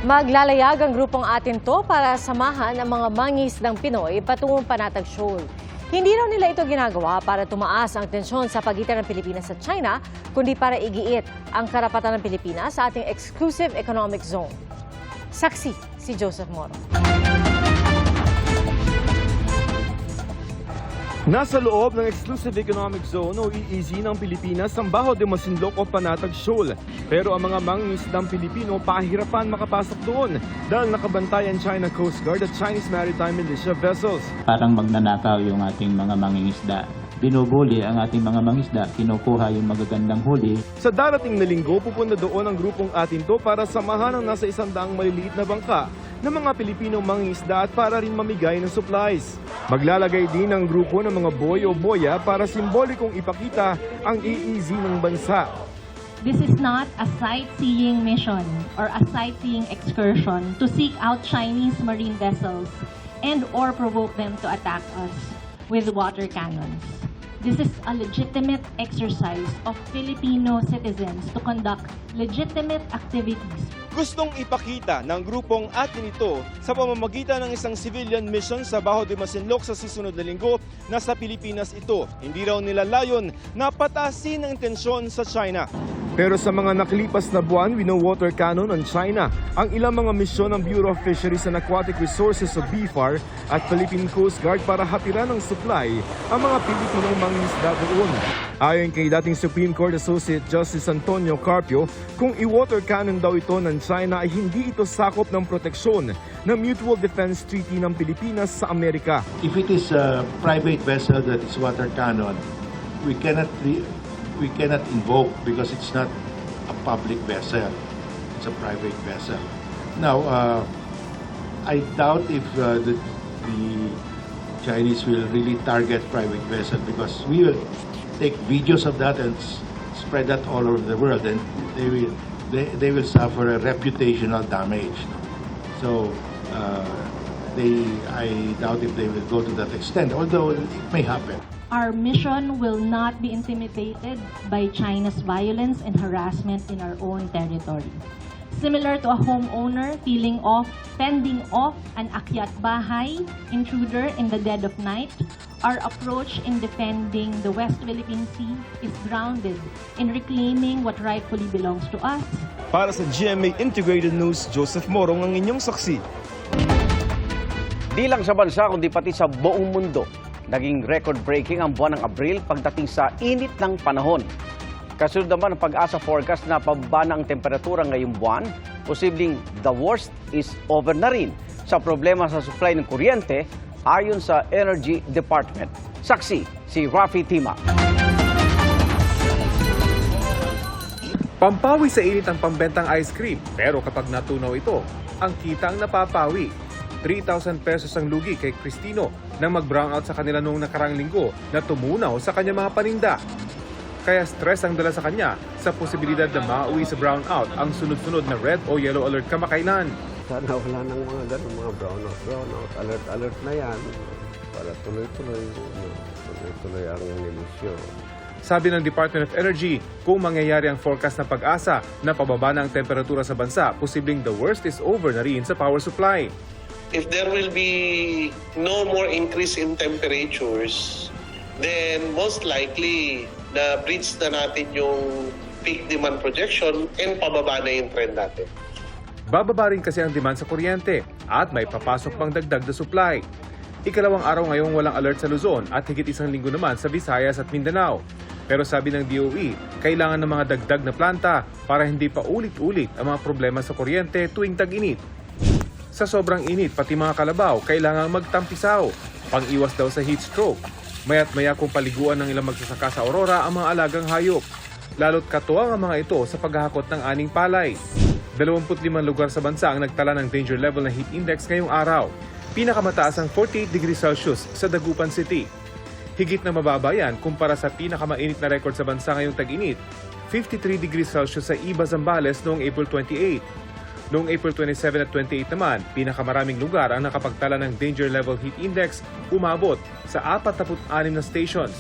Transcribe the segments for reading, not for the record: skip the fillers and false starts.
Maglalayag ang grupong Atin To para samahan ang mga mangingisdang Pinoy patungong Panatag Shoal. Hindi raw nila ito ginagawa para tumaas ang tensyon sa pagitan ng Pilipinas at China, kundi para igiit ang karapatan ng Pilipinas sa ating exclusive economic zone. Saksi si Joseph Moro. Nasa loob ng Exclusive Economic Zone o EEZ ng Pilipinas ang Bajo de Masinloc o Panatag Shoal. Pero ang mga mangingisdang Pilipino pahirapan makapasok doon dahil nakabantayan China Coast Guard at Chinese Maritime Militia vessels. Parang magnanakaw yung ating mga mangingisda. Binubuli ang ating mga mangisda, kinukuha yung magagandang huli. Sa darating na linggo, pupunta doon ang grupong Atin To para samahan ang nasa 100 maliliit na bangka ng mga Pilipinong mangingisda at para rin mamigay ng supplies. Maglalagay din ang grupo ng mga boy o boya para simbolikong ipakita ang EEZ ng bansa. This is not a sightseeing mission or a sightseeing excursion to seek out Chinese marine vessels and or provoke them to attack us with water cannons. This is a legitimate exercise of Filipino citizens to conduct legitimate activities. Gustong ipakita ng grupong Atin ito sa pamamagitan ng isang civilian mission sa Bajo de Masinloc sa susunod na linggo na sa Pilipinas ito. Hindi raw nila layon na patasin ang tensyon sa China. Pero sa mga nakalipas na buwan, wino-water cannon ng China ang ilang mga misyon ng Bureau of Fisheries and Aquatic Resources o BFAR at Philippine Coast Guard para hatiran ng supply ang mga Pilipinong mangingisda doon. Ayon kay dating Supreme Court Associate Justice Antonio Carpio, kung i-water cannon daw ito ng China ay hindi ito sakop ng proteksyon ng Mutual Defense Treaty ng Pilipinas sa Amerika. If it is a private vessel that is water cannon, we cannot invoke because it's not a public vessel. It's a private vessel. Now, I doubt if the Chinese will really target private vessel because we will take videos of that and spread that all over the world, and they will suffer a reputational damage. So, I doubt if they will go to that extent, although it may happen. Our mission will not be intimidated by China's violence and harassment in our own territory. Similar to a homeowner fending off an akyat bahay intruder in the dead of night, our approach in defending the West Philippine Sea is grounded in reclaiming what rightfully belongs to us. Para sa GMA Integrated News, Joseph Morong ang inyong saksi. Di lang sa bansa kundi pati sa buong mundo, naging record-breaking ang buwan ng Abril pagdating sa init ng panahon. Kasunod naman ang Pag-asa forecast na pababa na ang temperatura ngayong buwan, posibleng the worst is over na rin sa problema sa supply ng kuryente ayon sa Energy Department. Saksi si Rafi Tima. Pampawi sa init ang pambentang ice cream, pero kapag natunaw ito, ang kita ang napapawi. 3,000 pesos ang lugi kay Cristino nang mag-brownout sa kanila noong nakarang linggo na tumunaw sa kanyang mga paninda. Kaya stress ang dala sa kanya sa posibilidad na mauwi sa brownout ang sunod-sunod na red o yellow alert kamakailan. Sana wala ng mga ganun, mga brownout, alert na yan para tuloy ang negosyo. Sabi ng Department of Energy, kung mangyayari ang forecast ng Pag-asa na pababa na ang temperatura sa bansa, posibleng the worst is over na rin sa power supply. If there will be no more increase in temperatures, then most likely na breach na natin yung peak demand projection and pababa na yung trend natin. Bababa rin kasi ang demand sa kuryente at may papasok pang dagdag na supply. Ikalawang araw ngayong walang alert sa Luzon at higit isang linggo naman sa Visayas at Mindanao. Pero sabi ng DOE, kailangan ng mga dagdag na planta para hindi pa ulit-ulit ang mga problema sa kuryente tuwing tag-init. Sa sobrang init, pati mga kalabaw, kailangang magtampisaw, pang-iwas daw sa heat stroke. Maya't maya kung paliguan ng ilang magsasaka sa Aurora ang mga alagang hayop. Lalo't katuwang ang mga ito sa paghahakot ng aning palay. 25 lugar sa bansa ang nagtala ng danger level na heat index ngayong araw. Pinakamataas ang 48 degrees Celsius sa Dagupan City. Higit na mababa yan kumpara sa pinakamainit na record sa bansa ngayong tag-init, 53 degrees Celsius sa Iba, Zambales noong April 28. Noong April 27 at 28 naman, pinakamaraming lugar ang nakapagtala ng Danger Level Heat Index, umabot sa 46 na stations.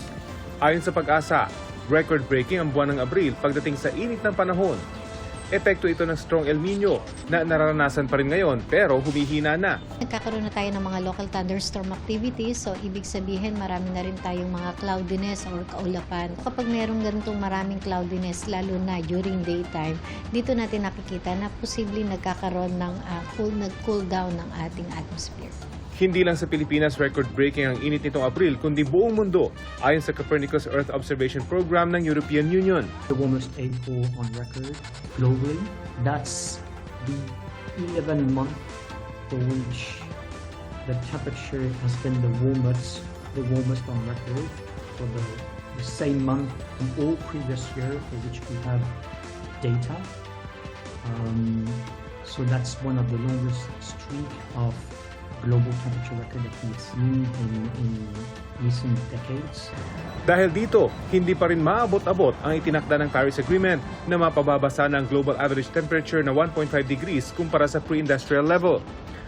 Ayon sa Pag-asa, record-breaking ang buwan ng Abril pagdating sa init ng panahon. epekto ito ng strong El Nino na nararanasan pa rin ngayon pero humihina na. Nagkakaroon na tayo ng mga local thunderstorm activities, so ibig sabihin marami na rin tayong mga cloudiness or kaulapan. Kapag merong ganitong maraming cloudiness, lalo na during daytime, dito natin nakikita na posibleng nagkakaroon ng nag-cool down ng ating atmosphere. Hindi lang sa Pilipinas record-breaking ang init nitong Abril, kundi buong mundo ayon sa Copernicus Earth Observation Program ng European Union. The warmest April on record globally. That's the 11th month for which the temperature has been the warmest on record for the same month in all previous year for which we have data. So that's one of the longest streak of global temperature record that we've seen in recent decades. Dahil dito, hindi pa rin maabot-abot ang itinakda ng Paris Agreement na mapababasa ng global average temperature na 1.5 degrees kumpara sa pre-industrial level.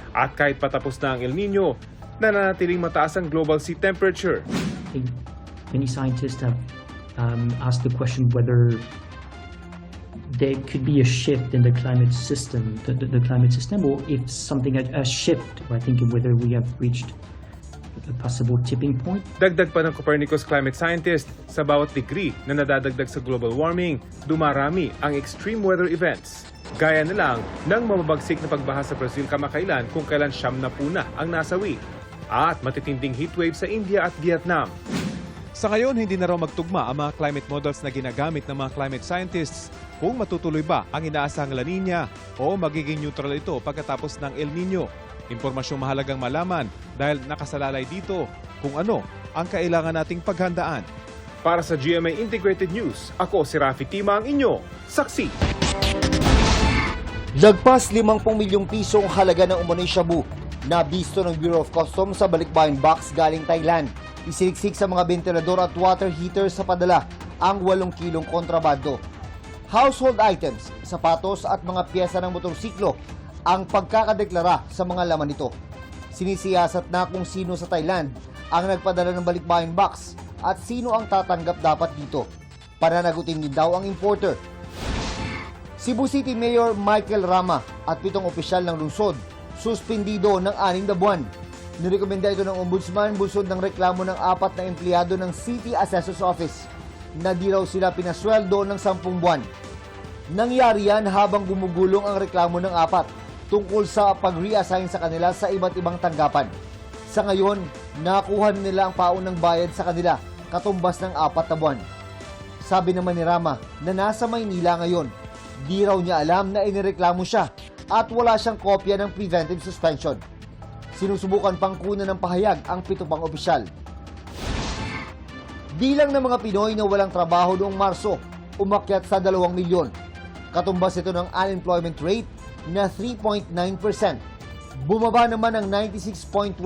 At kahit patapos na ang El Nino, nananatiling mataas ang global sea temperature. I think many scientists have asked the question whether there could be a shift in the climate system, or if something a shift. I think whether we have reached a possible tipping point. Dagdag pa ng Copernicus climate scientist, sa bawat degree na nadadagdag sa global warming, dumarami ang extreme weather events. Gaya na lang ng mababagsik na pagbaha sa Brazil kamakailan kung kailan 90 na ang nasawi. At matitinding heatwave sa India at Vietnam. Sa ngayon, hindi na raw magtugma ang mga climate models na ginagamit ng mga climate scientists kung matutuloy ba ang inaasahang La Nina o magiging neutral ito pagkatapos ng El Nino. Impormasyong mahalagang malaman dahil nakasalalay dito kung ano ang kailangan nating paghandaan. Para sa GMA Integrated News, ako si Rafi Tima, ang inyo saksi. Lagpas 50 milyong pisong halaga ng umano'y shabu na bisto ng Bureau of Customs sa balikbayan box galing Thailand. Isiniksik sa mga ventilador at water heater sa padala ang 8 kilong kontrabando. Household items, sapatos at mga pyesa ng motorsiklo ang pagkakadeklara sa mga laman nito. Sinisiyasat na kung sino sa Thailand ang nagpadala ng balikbayan box at sino ang tatanggap dapat dito. Pananagutin din daw ang importer. Cebu City Mayor Michael Rama at 7 opisyal ng lungsod suspendido ng 6 na buwan. Nirekomenda ito ng Ombudsman bunsod ng reklamo ng 4 na empleyado ng City Assessor's Office na di raw sila pinasweldo ng 10 buwan. Nangyari yan habang gumugulong ang reklamo ng 4 tungkol sa pag-reassign sa kanila sa iba't ibang tanggapan. Sa ngayon, nakuha nila ang paunang bayad sa kanila katumbas ng 4 na buwan. Sabi naman ni Rama na nasa Maynila ngayon, di raw niya alam na inireklamo siya at wala siyang kopya ng preventive suspension. Sinusubukan pang kunan ng pahayag ang 7 pang opisyal. Bilang ng mga Pinoy na walang trabaho noong Marso, umakyat sa 2 milyon. Katumbas ito ng unemployment rate na 3.9%. Bumaba naman ng 96.1%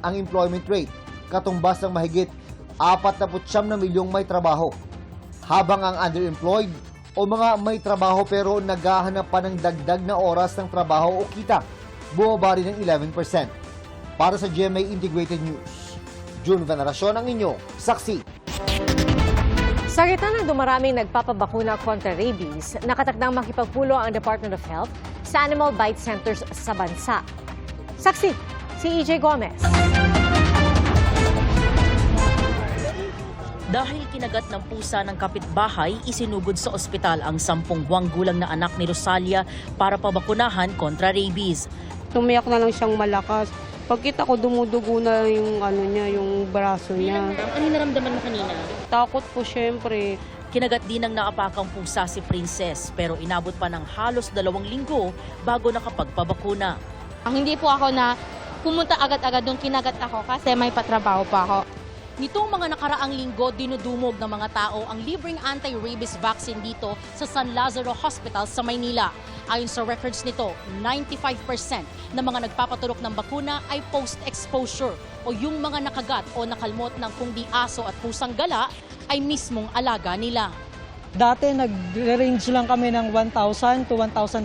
ang employment rate, katumbas ng mahigit 49 na milyong may trabaho. Habang ang underemployed o mga may trabaho pero naghahanap pa ng dagdag na oras ng trabaho o kita, bumaba rin ng 11%. Para sa GMA Integrated News, June Veneracion ang inyong saksi. Sa gitna ng dumaraming nagpapabakuna kontra rabies, nakatakdang makipagpulong ang Department of Health sa animal bite centers sa bansa. Saksi, si EJ Gomez. Dahil kinagat ng pusa ng kapitbahay, isinugod sa ospital ang 10 buwang gulang na anak ni Rosalia para pabakunahan kontra rabies. Tumiyak na lang siyang malakas. Pagkita ko, dumudugo na yung yung braso niya. Ano naramdaman mo kanina? Takot po syempre. Kinagat din ng naapakang pusa si Princess, pero inabot pa ng halos 2 linggo bago nakapagpabakuna. Hindi po ako na pumunta agad-agad nung kinagat ako kasi may patrabaho pa ako. Nitong mga nakaraang linggo, dinudumog ng mga tao ang libreng anti-rabies vaccine dito sa San Lazaro Hospital sa Maynila. Ayon sa records nito, 95% ng mga nagpapatulok ng bakuna ay post-exposure o yung mga nakagat o nakalmot ng kung di aso at pusang gala ay mismong alaga nila. Dati nag-range lang kami ng 1,000 to 1,500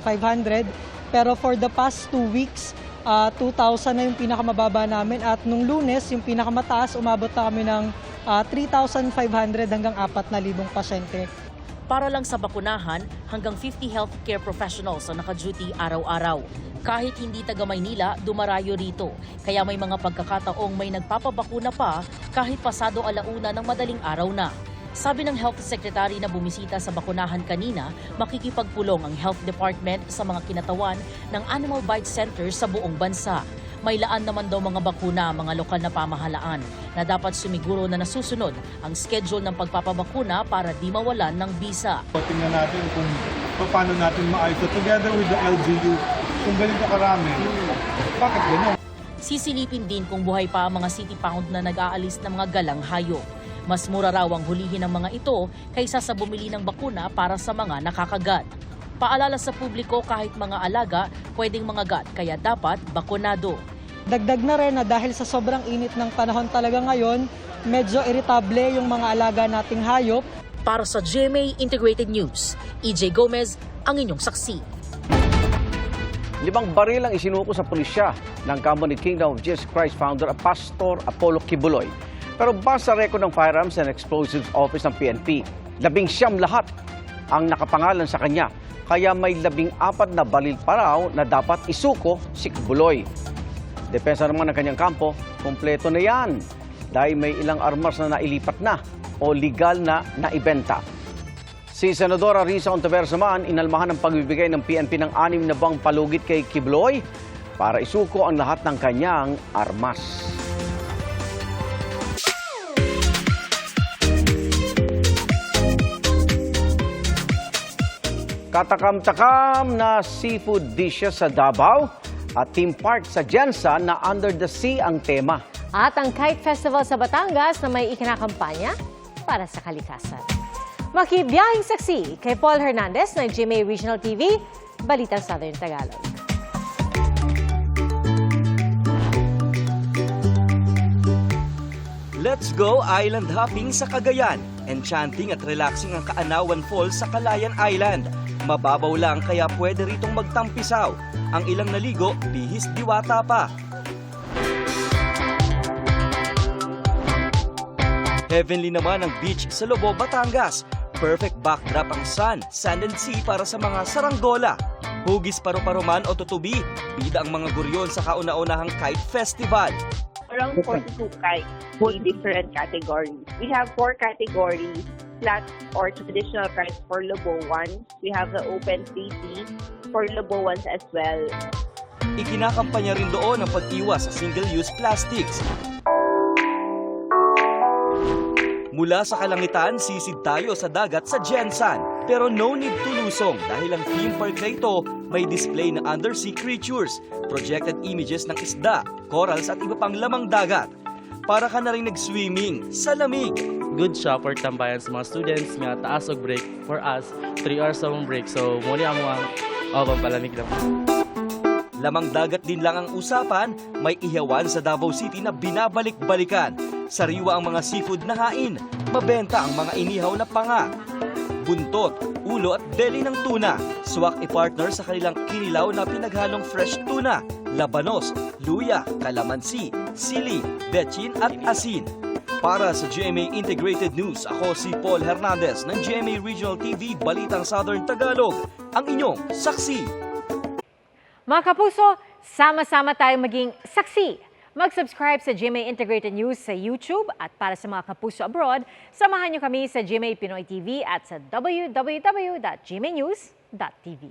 pero for the past 2 weeks, 2,000 na yung pinakamababa namin at nung Lunes, yung pinakamataas, umabot na kami ng 3,500 hanggang 4,000 pasyente. para lang sa bakunahan, hanggang 50 healthcare professionals ang naka-duty araw-araw. Kahit hindi taga Maynila, dumarayo rito. Kaya may mga pagkakataong may nagpapabakuna pa kahit pasado alauna ng madaling araw na. Sabi ng Health Secretary na bumisita sa bakunahan kanina, makikipagpulong ang Health Department sa mga kinatawan ng Animal Bite Center sa buong bansa. May laan naman daw mga bakuna mga lokal na pamahalaan na dapat sumiguro na nasusunod ang schedule ng pagpapabakuna para di mawalan ng bisa. Tingnan natin kung paano natin maayos together with the LGU kung ganito karami. Bakit gano'n? Sisilipin din kung buhay pa ang mga city pound na nag-aalis ng mga galang hayop. Mas mura raw ang hulihin ng mga ito kaysa sa bumili ng bakuna para sa mga nakakagat. Paalala sa publiko kahit mga alaga, pwedeng mangagat kaya dapat bakunado. Dagdag na rin na dahil sa sobrang init ng panahon talaga ngayon, medyo irritable yung mga alaga nating hayop. Para sa GMA Integrated News, EJ Gomez ang inyong saksi. 5 baril ang isinuko sa pulisya ng Company Kingdom of Jesus Christ founder Pastor Apollo Kibuloy. Pero base sa record ng Firearms and Explosives Office ng PNP, 19 lahat ang nakapangalan sa kanya. Kaya may 14 na baril pa raw na dapat isuko si Kibuloy. Depensa naman ng kanyang kampo, kumpleto na yan dahil may ilang armas na nailipat na o legal na naibenta. Si Senadora Risa Ontiveros naman, inalmahan ang pagbibigay ng PNP ng 6 na buwang palugit kay Kibuloy para isuko ang lahat ng kanyang armas. Katakam-takam na seafood dishes sa Davao at theme park sa Jensan na Under the Sea ang tema. At ang Kite Festival sa Batangas na may ikinakampanya para sa kalikasan. Makibiyahing saksi kay Paul Hernandez ng GMA Regional TV, Balitang Southern Tagalog. Let's go island hopping sa Cagayan. Enchanting at relaxing ang Kaanawan Falls sa Calayan Island. Mababaw lang kaya pwede ritong magtampisaw. Ang ilang naligo, bihis diwata pa. Heavenly naman ang beach sa Lobo, Batangas. Perfect backdrop ang sun, sand and sea para sa mga saranggola. Hugis paru-paruman o tutubi, bida ang mga guryon sa kauna-unahang Kite Festival. Around 42 kites in different categories. We have 4 categories, flat or traditional kites for Lobo ones. We have the open 3D for Lobo ones as well. Ikinakampanya rin doon ang pag-iwas sa single-use plastics. Mula sa kalangitan, sisid tayo sa dagat sa Jensan. Pero no need to lusong dahil ang theme park na ito may display na undersea creatures, projected images ng isda, corals at iba pang lamang dagat. Para ka na rin nag-swimming sa lamig. Good siya for tambayan sa mga students, may taas og break. For us, 3 hours ang break. So, muli ang mga palamig lang. Lamang dagat din lang ang usapan, may ihawan sa Davao City na binabalik-balikan. Sariwa ang mga seafood na hain, mabenta ang mga inihaw na panga. Buntot, ulo at belly ng tuna. Swak i-partner sa kanilang kinilaw na pinaghalong fresh tuna, labanos, luya, kalamansi, sili, betchin at asin. Para sa GMA Integrated News, ako si Paul Hernandez ng GMA Regional TV Balitang Southern Tagalog, ang inyong saksi. Mga kapuso, sama-sama tayong maging saksi. Mag-subscribe sa GMA Integrated News sa YouTube at para sa mga kapuso abroad, samahan niyo kami sa GMA Pinoy TV at sa www.gmanews.tv.